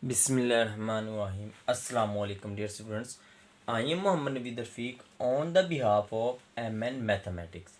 Bismillahirrahmanirrahim. Assalamu alaikum dear students. I am Muhammad Naveed Rafiq on the behalf of MN Mathematics.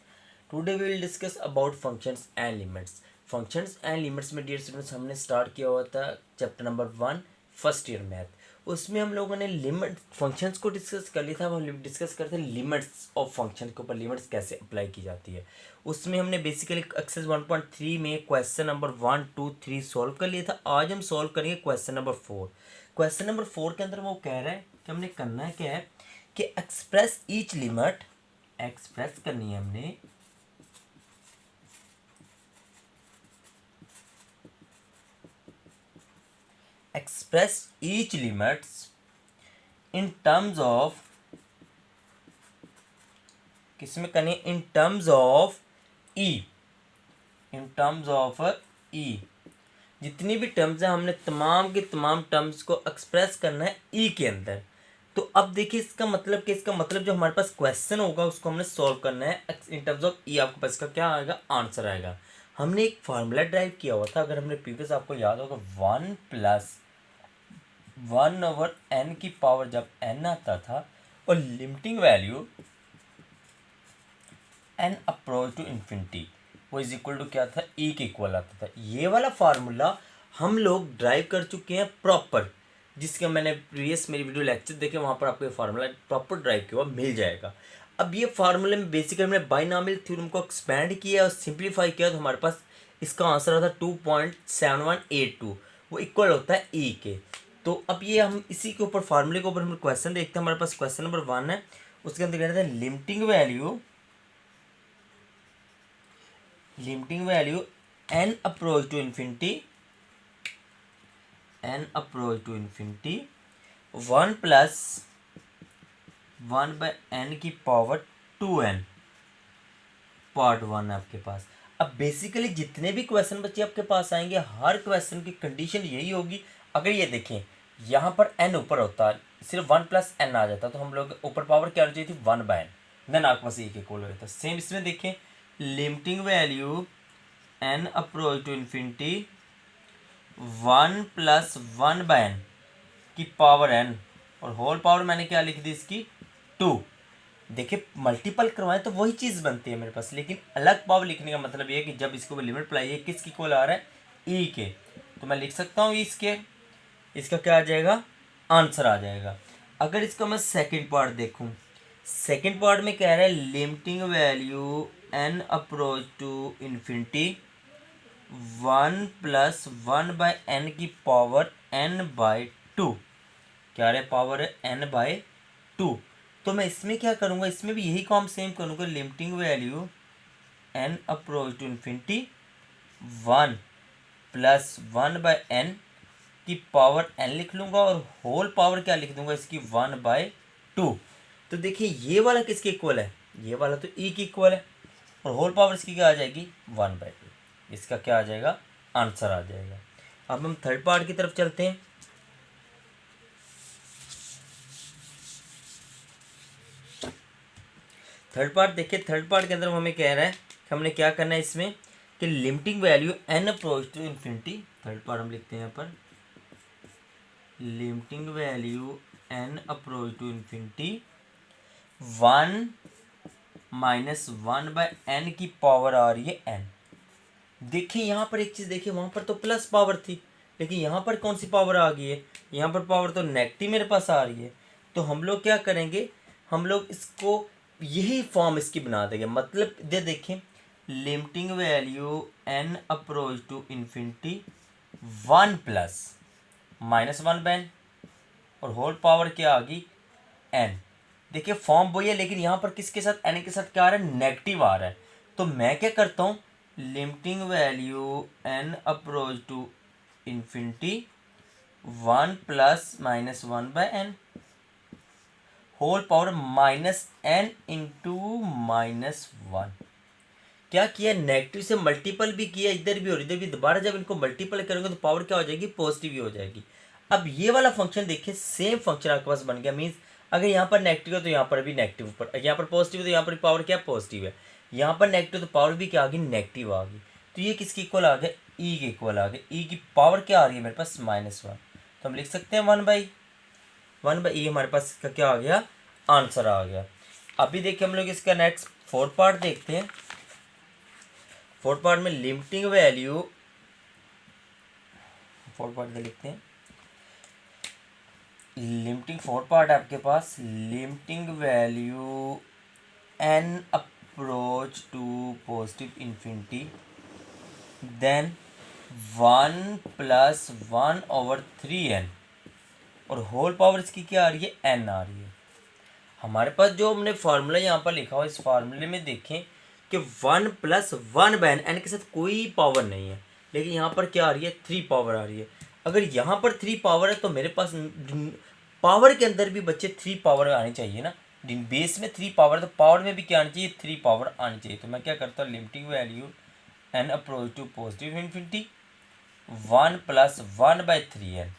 Today we will discuss about functions and limits. Functions and limits में dear students हमने start किया हुआ था chapter number 1 first year math. उसमें हम लोगों ने limit functions को डिस्कस कर लिया था। हम डिस्कस करते हैं लिमिट्स ऑफ फंक्शन के ऊपर, लिमिट्स कैसे अप्लाई की जाती है। उसमें हमने बेसिकली एक्सरसाइज 1.3 में क्वेश्चन नंबर 1, 2, 3 सॉल्व कर लिया था। आज हम सॉल्व करेंगे क्वेश्चन नंबर 4। क्वेश्चन नंबर 4 के अंदर वो कह रहा है कि हमने करना है क्या है कि एक्सप्रेस ईच लिमिट, एक्सप्रेस करनी है हमने express each limits in terms of, किसमें करनी है, in terms of e, in terms of e। जितनी भी टर्म्स हैं हमने तमाम के तमाम टर्म्स को एक्सप्रेस करना है ई के अंदर। तो अब देखिए इसका मतलब कि इसका मतलब जो हमारे पास क्वेश्चन होगा उसको हमने सॉल्व करना है इन टर्म्स ऑफ ई। आपके पास इसका क्या आएगा, आंसर आएगा। हमने एक फार्मूला ड्राइव किया हुआ था, अगर हमने प्रीवियस आपको याद होगा 1+1/n की पावर जब n आता था और limiting value n approach to infinity वो इज इक्वल टू क्या था, e के इक्वल आता था। ये वाला फार्मूला हम लोग ड्राइव कर चुके हैं प्रॉपर, जिसके मैंने प्रीवियस मेरी वीडियो लेक्चर देखे वहाँ पर आपको ये फार्मूला प्रॉपर ड्राइव किया हुआ मिल जाएगा। अब ये फार्मूले में बेसिकली हमने बाइनॉमियल थ्योरम को एक्सपेंड किया और सिंप्लीफाई किया, तो हमारे पास इसका आंसर आता 2.7182, वो इक्वल होता है ई के। तो अब ये हम इसी के ऊपर फार्मूले के ऊपर हम क्वेश्चन देखते हैं। हमारे पास क्वेश्चन नंबर 1 है, उसके अंदर कहते हैं limiting value n approach to infinity 1+1/n की पावर 2n, पार्ट 1 है आपके पास। अब बेसिकली जितने भी क्वेश्चन बच्चे आपके पास आएंगे हर क्वेश्चन की कंडीशन यही होगी। अगर ये देखें यहाँ पर n ऊपर होता है, सिर्फ 1+n आ जाता तो हम लोग ऊपर पावर क्या होनी चाहिए थी, 1/n, देन आपके पास एक इक्वल हो जाता। सेम इसमें देखें limiting value n approach to infinity 1+1/n की पावर n और होल पावर मैंने क्या लिख दी इसकी 2। देखिए मल्टीपल करवाएं तो वही चीज़ बनती है मेरे पास, लेकिन अलग पावर लिखने का मतलब ये है कि जब इसको लिमिट अप्लाई है किसकी इक्वल आ रहा है, ई के, तो मैं लिख सकता हूँ इसके, इसका क्या आ जाएगा, आंसर आ जाएगा। अगर इसका मैं सेकंड पार्ट देखूँ, सेकंड पार्ट में कह रहा है limiting value n approach to infinity 1+1/n की पावर n/2, क्या रहे पावर है n/2। तो मैं इसमें क्या करूँगा, इसमें भी यही काम सेम करूँगा, limiting value n approach to infinity 1+1/n की पावर n लिख लूँगा और होल पावर क्या लिख दूँगा इसकी 1/2। तो देखिए ये वाला किसके इक्वल है, ये वाला तो e की इक्वल है और होल पावर इसकी क्या आ जाएगी 1/2। इसका क्या आ जाएगा, आंसर आ जाएगा। अब हम थर्ड पार्ट की तरफ चलते हैं। थर्ड पार्ट देखिए, थर्ड पार्ट के अंदर हमें कह रहा है कि हमने क्या करना है इसमें कि limiting value n approach to infinity, third part हम लिखते हैं यहाँ पर limiting value n approach to infinity 1-1/n की पावर आ रही है n। देखिए यहाँ पर एक चीज़ देखिए, वहाँ पर तो प्लस पावर थी लेकिन यहाँ पर कौन सी पावर आ गई है, यहाँ पर पावर तो नेगेटिव मेरे पास आ रही है। तो हम लोग क्या करेंगे, हम लोग इसको यही फॉर्म इसकी बना देंगे, मतलब देखें limiting value n approach to infinity 1+-1/n और होल पावर क्या आ गई n। देखिए फॉर्म वही है लेकिन यहाँ पर किसके साथ, n के साथ क्या आ रहा है, नेगेटिव आ रहा है। तो मैं क्या करता हूँ, limiting value n approach to infinity 1+-1/n whole power -n into -1। क्या किया, नेगेटिव से मल्टीपल भी किया इधर भी और इधर भी, दोबारा जब इनको मल्टीपल करेंगे तो पावर क्या हो जाएगी, पॉजिटिव ही हो जाएगी। अब ये वाला फंक्शन देखिए सेम फंक्शन आपके पास बन गया, मीन्स अगर यहाँ पर नेगेटिव है तो यहाँ पर भी नेगेटिव, पर यहाँ पर पॉजिटिव है तो यहाँ पर पावर क्या पॉजिटिव है, यहाँ पर नेगेटिव तो पावर भी क्या आ गई, नेगेटिव आ गई। तो ये किसके इक्वल आ गया, ई के इक्वल आ गया। ई की पावर क्या आ रही है मेरे पास -1। तो हम लिख सकते हैं 1/e हमारे पास इसका क्या आ गया, आंसर आ गया। अभी देखिए हम लोग इसका नेक्स्ट फोर्थ पार्ट देखते हैं। फोर्थ पार्ट में लिमिटिंग वैल्यू, फोर्थ पार्ट में लिखते हैं लिमिटिंग, फोर्थ पार्ट है आपके पास, limiting value n approach to positive infinity then 1 + 1/3n और होल पावर इसकी क्या आ रही है, n आ रही है। हमारे पास जो हमने फार्मूला यहाँ पर लिखा हुआ, इस फार्मूले में देखें कि 1 + 1/n, n के साथ कोई पावर नहीं है, लेकिन यहाँ पर क्या आ रही है, 3 पावर आ रही है। अगर यहाँ पर 3 पावर है तो मेरे पास पावर के अंदर भी बच्चे 3 पावर आनी चाहिए ना। बेस में 3 पावर है तो पावर में भी क्या आनी चाहिए, 3 पावर आनी चाहिए। तो मैं क्या करता हूँ, limiting value n approach to positive infinity 1 + 1/3n,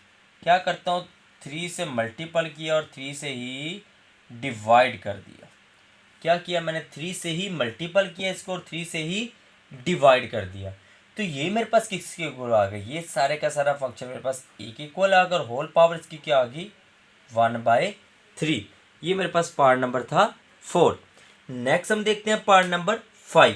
क्या करता हूँ, 3 से मल्टीपल किया और 3 से ही डिवाइड कर दिया। क्या किया मैंने, 3 से ही मल्टीपल किया इसको और 3 से ही डिवाइड कर दिया। तो ये मेरे पास किसके इक्वल आ गई, ये सारे का सारा फंक्शन मेरे पास एक इक्वल आ गया और होल पावर इसकी क्या आ गई, 1/3। ये मेरे पास पार्ट नंबर था 4। नेक्स्ट हम देखते हैं पार्ट नंबर 5।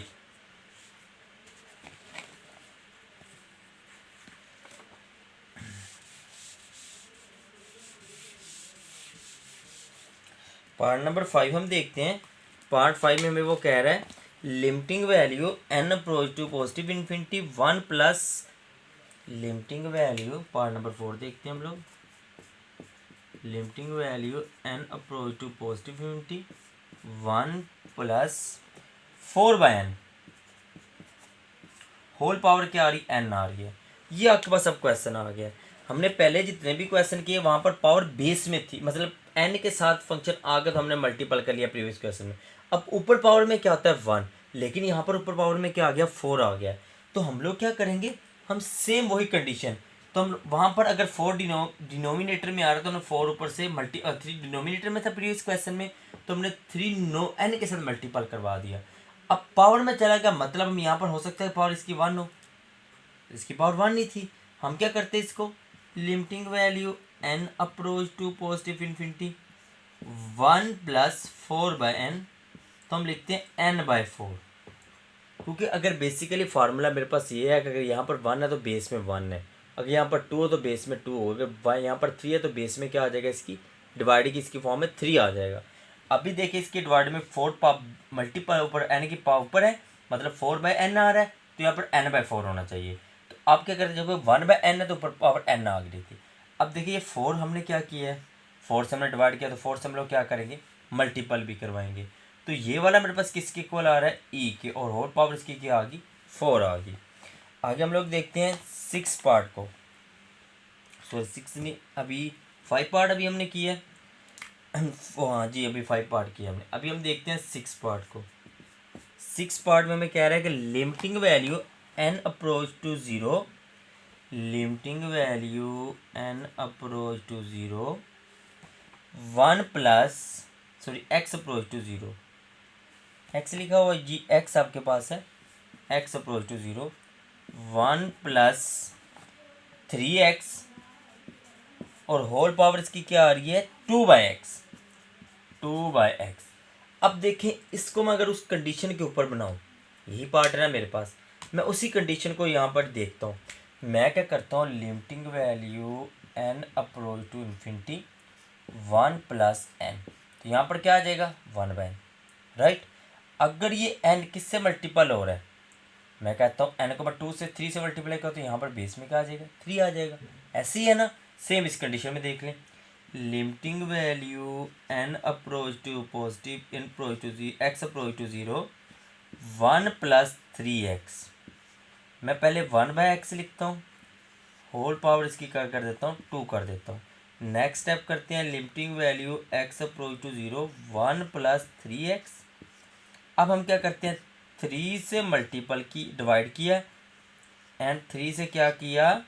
पार्ट नंबर 5 हम देखते हैं। पार्ट 5 में हमें वो कह रहा है limiting value n approach to positive infinity 1 plus limiting value, part number 4 देखते हैं हम लोग, limiting value n approach to positive infinity 1 + 4/n, whole power क्या आ रही, n आ रही है। ये आपके पास अब क्वेश्चन आ गया। हमने पहले जितने भी क्वेश्चन किए वहाँ पर पावर बेस में थी, मतलब n के साथ फंक्शन आ गया तो हमने मल्टीपल कर लिया प्रीवियस क्वेश्चन में। अब ऊपर पावर में क्या होता है 1, लेकिन यहाँ पर ऊपर पावर में क्या आ गया, 4 आ गया। तो हम लोग क्या करेंगे, हम सेम वही कंडीशन, तो हम वहाँ पर अगर 4 डिनोमिनेटर में आ रहा है तो हमने 4 ऊपर से 3 डिनोमिनेटर में था प्रीवियस क्वेश्चन में, तो हमने 3 n के साथ मल्टीपल करवा दिया। अब पावर में चला गया, मतलब हम यहाँ पर हो सकता है पावर इसकी 1 हो, इसकी पावर 1 नहीं थी। हम क्या करते इसको, limiting value n approach to positive infinity 1 + 4/n, तो हम लिखते हैं n/4, क्योंकि अगर बेसिकली फार्मूला मेरे पास ये है कि अगर यहाँ पर 1 है तो बेस में 1 है, अगर यहाँ पर 2 हो तो बेस में 2 हो, अगर यहाँ पर 3 है तो बेस में क्या आ जाएगा, इसकी डिवाइड की इसकी फॉर्म में 3 आ जाएगा। अभी देखिए इसकी डिवाइड में 4 मल्टीपल ऊपर n की पावर ऊपर है, मतलब 4/n आ रहा है, तो यहाँ पर n/4 होना चाहिए। तो आप क्या करते हैं, जब 1/n है तो ऊपर पावर n आ गई थी। अब देखिए ये 4 हमने क्या किया है, 4 से हमने डिवाइड किया तो 4 से हम लोग क्या करेंगे, मल्टीपल भी करवाएंगे। तो ये वाला मेरे पास किसके इक्वल आ रहा है, e के, और होल पावर इसकी क्या आ गई, 4 आ गई। आगे हम लोग देखते हैं 6 पार्ट को, सॉरी 6 नहीं, अभी 5 पार्ट अभी हमने किया है। हाँ जी, अभी 5 पार्ट किया हमने। अभी हम देखते हैं 6 पार्ट को। 6 पार्ट में हमें कह रहा है कि limiting value n approach to 0, limiting value n approach to 0 1 plus sorry x approach to 0, x लिखा हुआ जी, x आपके पास है, x अप्रोच टू 0 1 + 3x और होल पावर इसकी क्या आ रही है, 2/x। अब देखें इसको मैं अगर उस कंडीशन के ऊपर बनाऊं, यही पार्ट है ना मेरे पास, मैं उसी कंडीशन को यहाँ पर देखता हूँ। मैं क्या करता हूँ, limiting value n approach to infinity 1 + n, तो यहाँ पर क्या आ जाएगा, 1/n, राइट। अगर ये n किससे मल्टीपल हो रहा है, मैं कहता हूँ n को मैं 2 से 3 से मल्टीप्लाई करता हूँ, तो यहाँ पर बेस में क्या आ जाएगा, 3 आ जाएगा। ऐसे ही है ना, सेम इस कंडीशन में देख लें, limiting value n approach to positive approach to x approach to 0 1 + 3x, मैं पहले 1/x लिखता हूँ, होल पावर इसकी कर देता हूँ 2 कर देता हूँ। नेक्स्ट स्टेप करते हैं, limiting value x approach to 0 1 + 3x। अब हम क्या करते हैं, 3 से मल्टीपल की डिवाइड किया एंड 3 से क्या किया,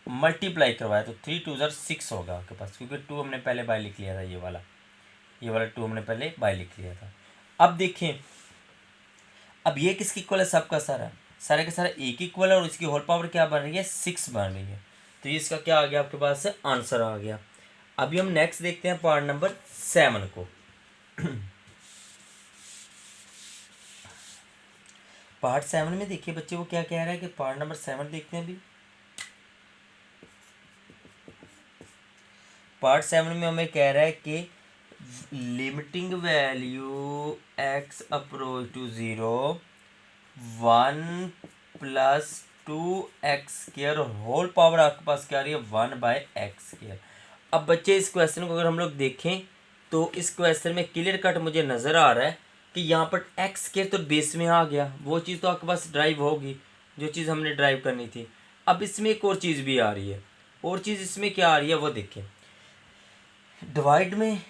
मल्टीप्लाई करवाया, तो 3 2 ज़र 6 होगा आपके पास, क्योंकि 2 हमने पहले बाय लिख लिया था, ये वाला 2 हमने पहले बाय लिख लिया था। अब देखें, अब ये किसकी इक्वल है, सबका सारा, सारे का सारा एक इक्वल है और इसकी होल पावर क्या बन रही है, 6 बन रही है। तो इसका क्या आ गया आपके पास से आंसर आ गया। अभी हम नेक्स्ट देखते हैं पार्ट नंबर 7 को। पार्ट 7 में देखिए बच्चे वो क्या कह रहा है कि पार्ट नंबर 7 देखते हैं। अभी पार्ट 7 में हमें कह रहा है कि limiting value x approach to 0 1 plus 2x² और होल पावर आपके पास क्या आ रही है 1/x²। अब बच्चे इस क्वेश्चन को अगर हम लोग देखें तो इस क्वेश्चन में क्लियर कट मुझे नज़र आ रहा है कि यहाँ पर x² तो बेस में आ गया, वो चीज़ तो आपके पास ड्राइव होगी जो चीज़ हमने ड्राइव करनी थी। अब इसमें एक और चीज़ भी आ रही है, और चीज़ इसमें क्या आ रही है वो देखें। डिवाइड में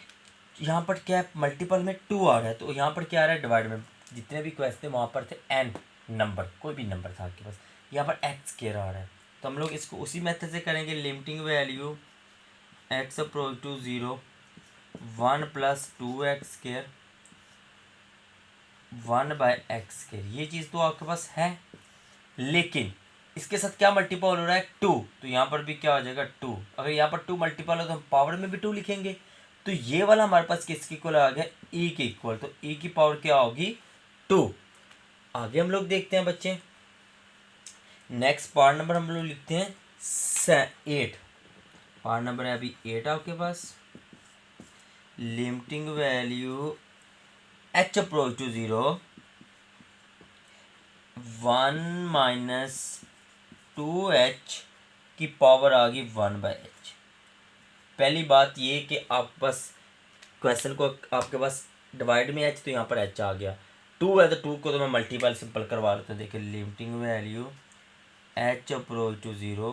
यहाँ पर क्या है, मल्टीपल में 2 आ रहा है, तो यहाँ पर क्या आ रहा है डिवाइड में जितने भी क्वेश्चन थे वहाँ पर थे n नंबर, कोई भी नंबर था आपके पास, यहाँ पर x² आ रहा है। तो हम लोग इसको उसी मेथड से करेंगे, limiting value x approach to 0 1 plus 2x² 1/x²। ये चीज़ तो आपके पास है, लेकिन इसके साथ क्या मल्टीपल हो रहा है 2, तो यहाँ पर भी क्या हो जाएगा 2। अगर यहाँ पर 2 मल्टीपल हो तो हम पावर में भी 2 लिखेंगे, तो ये वाला हमारे पास किसके इक्वल आ गया e के इक्वल, तो e की पावर क्या होगी 2। आगे हम लोग देखते हैं बच्चे, नेक्स्ट पार्ट नंबर हम लोग लिखते हैं 8। पार्ट नंबर है अभी 8 आपके पास। Limiting value h approach to 0 1 minus 2h की पावर आ गई 1/h। पहली बात ये कि आप बस क्वेश्चन को आपके पास डिवाइड में h, तो यहाँ पर h आ गया, 2 है तो 2 को तो मैं मल्टीपल सिंपल करवा लेता हूँ। देखिए limiting value h approach to 0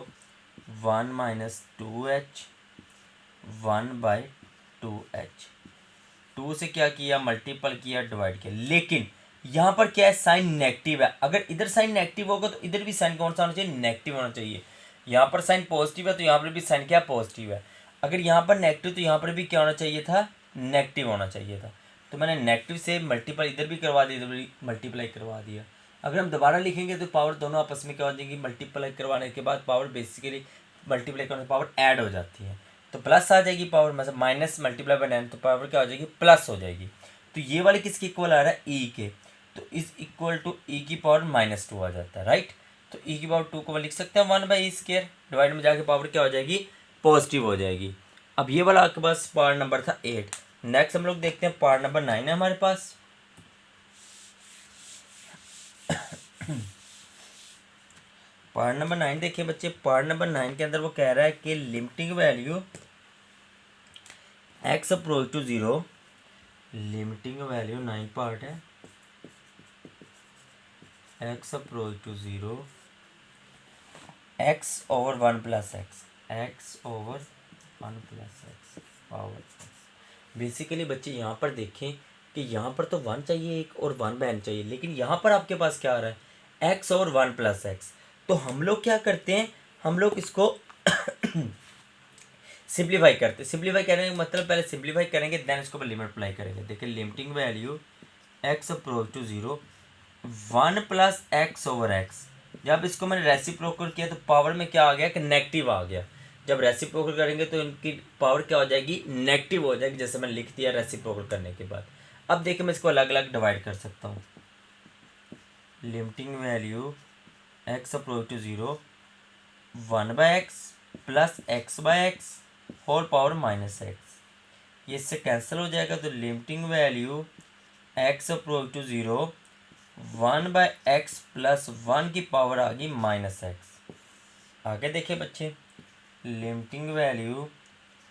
1 minus 2h 1/2h। 2 से क्या किया मल्टीपल किया डिवाइड किया, लेकिन यहाँ पर क्या है साइन नेगेटिव है। अगर इधर साइन नेगेटिव होगा तो इधर भी साइन कौन सा होना चाहिए नेगेटिव होना चाहिए। यहाँ पर साइन पॉजिटिव है तो यहाँ पर भी साइन क्या पॉजिटिव है। अगर यहाँ पर नेगेटिव तो यहाँ पर भी क्या होना चाहिए था नेगेटिव होना चाहिए था। तो मैंने नेगेटिव से मल्टीपल इधर भी करवा दिया, इधर भी मल्टीप्लाई करवा दिया। अगर हम दोबारा लिखेंगे तो पावर दोनों आपस में क्या हो जाएगी, मल्टीप्लाई करवाने के बाद पावर बेसिकली मल्टीप्लाई करने से पावर ऐड हो जाती है, तो प्लस आ जाएगी पावर, मतलब माइनस मल्टीप्लाई बाय 9 तो पावर क्या हो जाएगी प्लस हो जाएगी। तो ये वाले किसके इक्वल आ रहा है ई के, तो इस इक्वल टू ई की पावर -2 आ जाता है, राइट। तो ई की पावर 2 को लिख सकते हैं 1/e², डिवाइड में जाके पावर क्या हो जाएगी पॉजिटिव हो जाएगी। अब ये वाला आपके पास पार्ट नंबर था 8। नेक्स्ट हम लोग देखते हैं पार्ट नंबर 9 है हमारे पास। पार्ट नंबर 9 देखिए बच्चे, पार्ट नंबर 9 के अंदर वो कह रहा है कि limiting value x approach to 0, limiting value 9 part है, x approach to 0 x over 1 plus x over 1 plus x power x। Basically बच्चे यहाँ पर देखें कि यहाँ पर तो 1 चाहिए एक और 1/n चाहिए, लेकिन यहाँ पर आपके पास क्या आ रहा है x ओवर 1 प्लस x। तो हम लोग क्या करते हैं, हम लोग इसको सिंप्लीफाई करते हैं। सिंप्लीफाई करने का मतलब पहले सिंप्लीफाई करेंगे देन इसको लिमिट अप्लाई करेंगे। देखिए limiting value x approach to 0 1 plus x over x। जब इसको मैंने रेसिप्रोकल किया तो पावर में क्या आ गया कि नेगेटिव आ गया। जब रेसिप्रोकल करेंगे तो इनकी पावर क्या हो जाएगी नेगेटिव हो जाएगी, जैसे मैंने लिख दिया रेसिप्रोकल करने के बाद। अब देखिए मैं इसको अलग अलग डिवाइड कर सकता हूँ। Limiting value x approach to 0 1/x plus x/x whole power -x, ये इससे कैंसिल हो जाएगा। तो limiting value x approach to 0 1/x plus 1 की पावर आ गई -x। आगे देखिए बच्चे, limiting value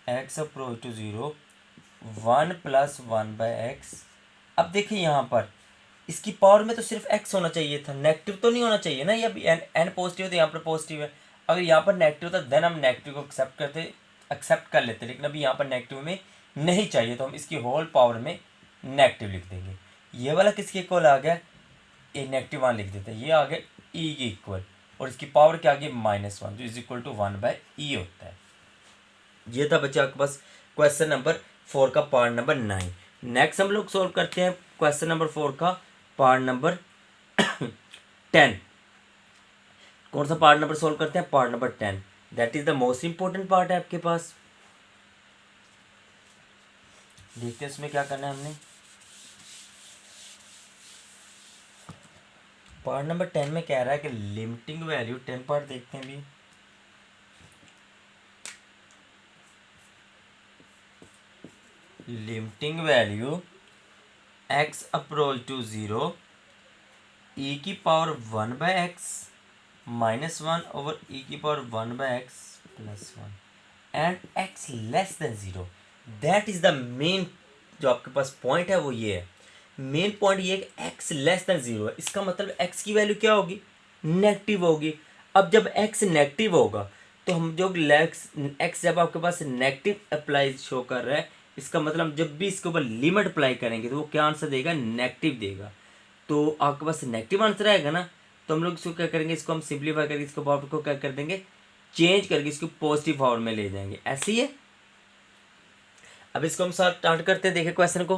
x approach to 0 1 plus 1/x। अब देखिए यहाँ पर इसकी पावर में तो सिर्फ x होना चाहिए था, नेगेटिव तो नहीं होना चाहिए ना। ये n पॉजिटिव है तो यहाँ पर पॉजिटिव है, अगर यहाँ पर नेगेटिव था देन हम नेगेटिव को एक्सेप्ट कर लेते, लेकिन अभी यहाँ पर नेगेटिव में नहीं चाहिए तो हम इसकी होल पावर में नेगेटिव लिख देंगे। ये वाला किसके इक्वल आ गया ए -1 लिख देते हैं, ये आ गया ई के इक्वल, और इसकी पावर क्या आ गई -1 जो इज इक्वल टू 1/e होता है। ये था बच्चे आपके पास क्वेश्चन नंबर 4 का पार्ट नंबर 9। नेक्स्ट हम लोग सोल्व करते हैं क्वेश्चन नंबर 4 का पार्ट नंबर 10। कौन सा पार्ट नंबर सोल्व करते हैं part number 10। That is the most important part है आपके पास। देखते हैं इसमें क्या करना है हमने। पार्ट नंबर 10 में कह रहा है कि लिमिटिंग वैल्यू, 10 पार्ट देखते हैं अभी। Limiting value x approach to 0 e की power 1/x minus 1 over e की power 1/x plus 1 and x less than 0। That is the main जो आपके पास पॉइंट है वो ये है। मेन पॉइंट ये है कि x लेस देन 0 है। इसका मतलब x की वैल्यू क्या होगी, नेगेटिव होगी। अब जब x नेगेटिव होगा तो हम जो x जब आपके पास नेगेटिव अप्लाई शो कर रहा है, इसका मतलब जब भी इसके ऊपर लिमिट अप्लाई करेंगे तो वो क्या आंसर देगा, नेगेटिव देगा। तो आपके पास नेगेटिव आंसर आएगा ना, तो हम लोग इसको क्या करेंगे, इसको हम सिंप्लीफाई करके इसको पावर को क्या कर देंगे, चेंज करके इसको पॉजिटिव पावर में ले जाएंगे। ऐसे ही है। अब इसको हम स्टार्ट करते हैं, देखें क्वेश्चन को।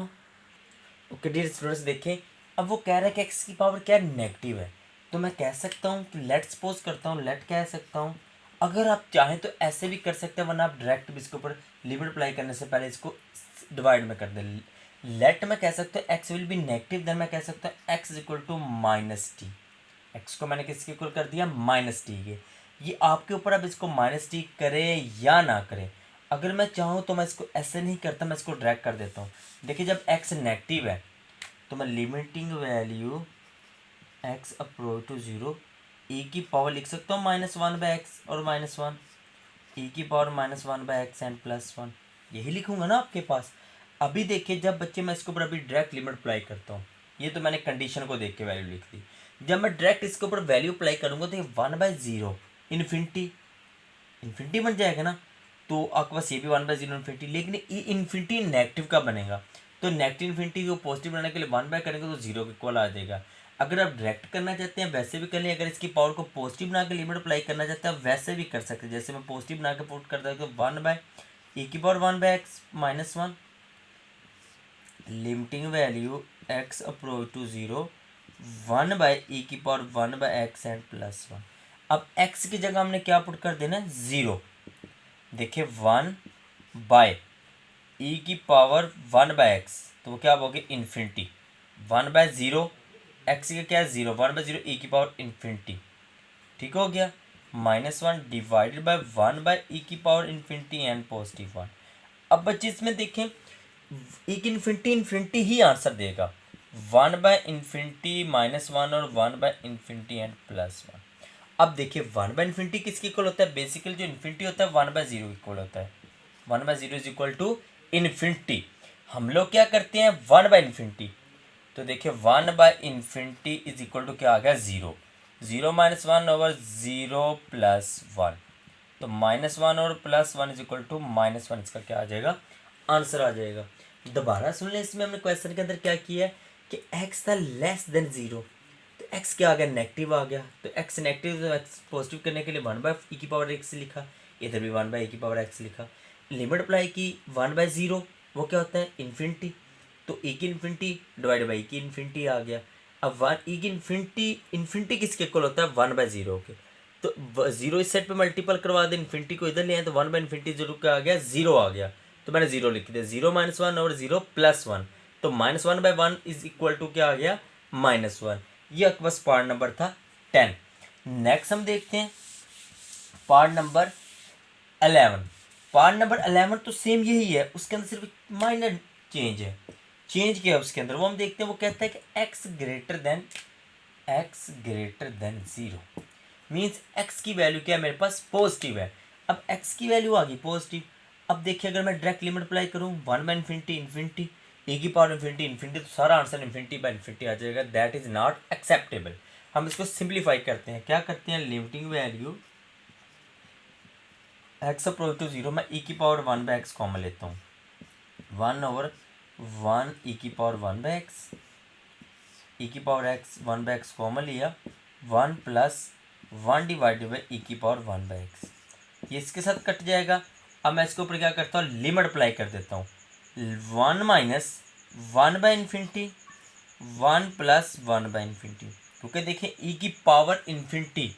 ओके डियर स्टूडेंट्स, देखें अब वो कह रहा है कि एक्स की पावर क्या नेगेटिव है, तो मैं कह सकता हूँ कि लेट सपोज करता हूँ, लेट कह सकता हूँ। अगर आप चाहें तो ऐसे भी कर सकते हैं, वरना आप डायरेक्ट भी इसके ऊपर लिमिट अप्लाई करने से पहले इसको डिवाइड में कर दें। लेट में कह सकते हैं x will be negative, then मैं कह सकता हूँ x is equal to minus t. X को मैंने किसके इक्वल कर दिया, माइनस टी के। ये आपके ऊपर अब इसको माइनस टी करे या ना करे। अगर मैं चाहूँ तो मैं इसको ऐसे नहीं करता, मैं इसको ड्रैग कर देता हूँ। देखिए जब एक्स नेगेटिव है तो मैं limiting value x approach to 0 e की पावर लिख सकता हूँ -1/x और -1, ई की पावर -1/x एंड +1, यही लिखूंगा ना आपके पास। अभी देखिए जब बच्चे मैं इसके ऊपर अभी डायरेक्ट लिमिट अप्लाई करता हूँ, ये तो मैंने कंडीशन को देख के वैल्यू लिख दी। जब मैं डायरेक्ट इसके ऊपर वैल्यू अप्लाई करूँगा तो ये 1/0 इन्फिनिटी बन जाएगा ना। तो आपके पास ये भी 1/0 इन्फिनिटी, लेकिन ये इन्फिनिटी नेगेटिव का बनेगा। तो नेगेटिव इन्फिनिटी को पॉजिटिव बनाने के लिए 1/, करेंगे तो 0 के इक्वल आ जाएगा। अगर आप डायरेक्ट करना चाहते हैं वैसे भी कर लें, अगर इसकी पावर को पॉजिटिव बना के लिमिट अप्लाई करना चाहते हैं वैसे भी कर सकते हैं। जैसे मैं पॉजिटिव बना के पुट करता हूँ तो 1/e की power 1/x minus 1, limiting value x approach to 0 1/e की पावर 1/x एंड +1। अब x की जगह हमने क्या पुट कर देना है, 0। देखिए 1/e की पावर 1/x, तो वो क्या होगी, इन्फिनिटी। 1/0 x का क्या है, 0, 1/0 e की पावर इन्फिनिटी, ठीक हो गया। -1 डिवाइडेड बाय 1/e की पावर इन्फिनिटी एंड +1। अब बच्चे इसमें देखें एक इन्फिनिटी ही आंसर देगा, 1/∞ -1 और 1/∞ एंड +1। अब देखिए 1/∞ किसके इक्वल होता है, बेसिकली जो इन्फिनिटी होता है 1/0 इक्वल होता है। 1/0 इज इक्वल टू इन्फिनिटी। हम लोग क्या करते हैं 1/∞, तो देखिए 1/∞ इज इक्वल टू क्या आ गया, 0। 0 -1 ओवर 0 +1, तो -1 और +1 इज इक्वल टू -1, इसका क्या आ जाएगा, आंसर आ जाएगा। दोबारा सुन लें, इसमें हमने क्वेश्चन के अंदर क्या किया है कि x था लेस देन 0, तो x क्या आ गया, नेगेटिव आ गया। तो x नेगेटिव तो x पॉजिटिव करने के लिए 1/e की पावर x लिखा, इधर भी 1/e की पावर x लिखा। लिमिट अप्लाई की 1/0, वो क्या होता है, इन्फिनिटी, तो e की इन्फिनिटी डिवाइड बाई की इन्फिनिटी आ गया। अब 1 e की इन्फिनिटी किसके इक्वल होता है, 1/0 के। तो 0 इस साइड पे मल्टीपल करवा दे, इन्फिनिटी को इधर ले आए तो 1/∞ जरूर क्या आ गया, 0 आ गया। तो मैंने 0 लिख दिया, 0 -1 और 0 +1, तो -1/1 इज इक्वल टू क्या आ गया, -1। ये आपके पास पार्ट नंबर था 10। नेक्स्ट हम देखते हैं पार्ट नंबर 11। पार्ट नंबर 11 तो सेम यही है, उसके अंदर सिर्फ माइनर चेंज है। चेंज किया उसके अंदर, वो हम देखते हैं। वो कहता है कि x greater than 0 means x की वैल्यू क्या है, मेरे पास पॉजिटिव है। अब x की वैल्यू आ गई पॉजिटिव। अब देखिए अगर मैं डायरेक्ट लिमिट अप्लाई करूँ 1/∞ इन्फिनिटी, e की पावर इन्फिनिटी, तो सारा आंसर इन्फिनिटी आ जाएगा। That is not acceptable. हम इसको सिंप्लीफाई करते हैं, क्या करते हैं, limiting value x approach to 0, मैं e की पावर 1/x कॉमन लेता हूँ, 1/1 e की पावर 1/x, e की पावर x 1/x कॉमन लिया, 1 + 1 डिवाइडेड बाई e की पावर 1/x, ये इसके साथ कट जाएगा। अब मैं इसके ऊपर क्या करता हूँ, लिमिट अप्लाई कर देता हूँ, 1 - 1/∞, 1 + 1/∞, क्योंकि देखिए e की पावर इन्फिनिटी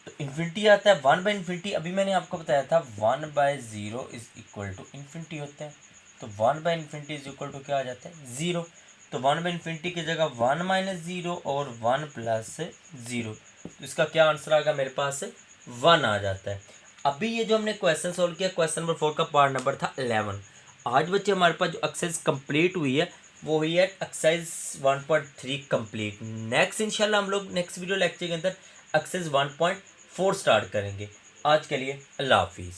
तो इन्फिनिटी आता है 1/∞। अभी मैंने आपको बताया था 1/0 इज इक्वल टू इन्फिनिटी होता है। तो 1/∞ इज इक्वल टू क्या आ जाता है 0। तो 1/∞ की जगह 1 - 0 और 1 + 0, तो इसका क्या आंसर आएगा मेरे पास 1 आ जाता है। अभी ये जो हमने क्वेश्चन सॉल्व किया, क्वेश्चन नंबर 4 का पार्ट नंबर था 11। आज बच्चे हमारे पास जो एक्सरसाइज कंप्लीट हुई है वो हुई है एक्सरसाइज 1.3 कंप्लीट। नेक्स्ट इंशाल्लाह हम लोग नेक्स्ट वीडियो लेक्चर के अंदर एक्सरसाइज 1.4 स्टार्ट करेंगे। आज के लिए अल्लाह हाफिज़।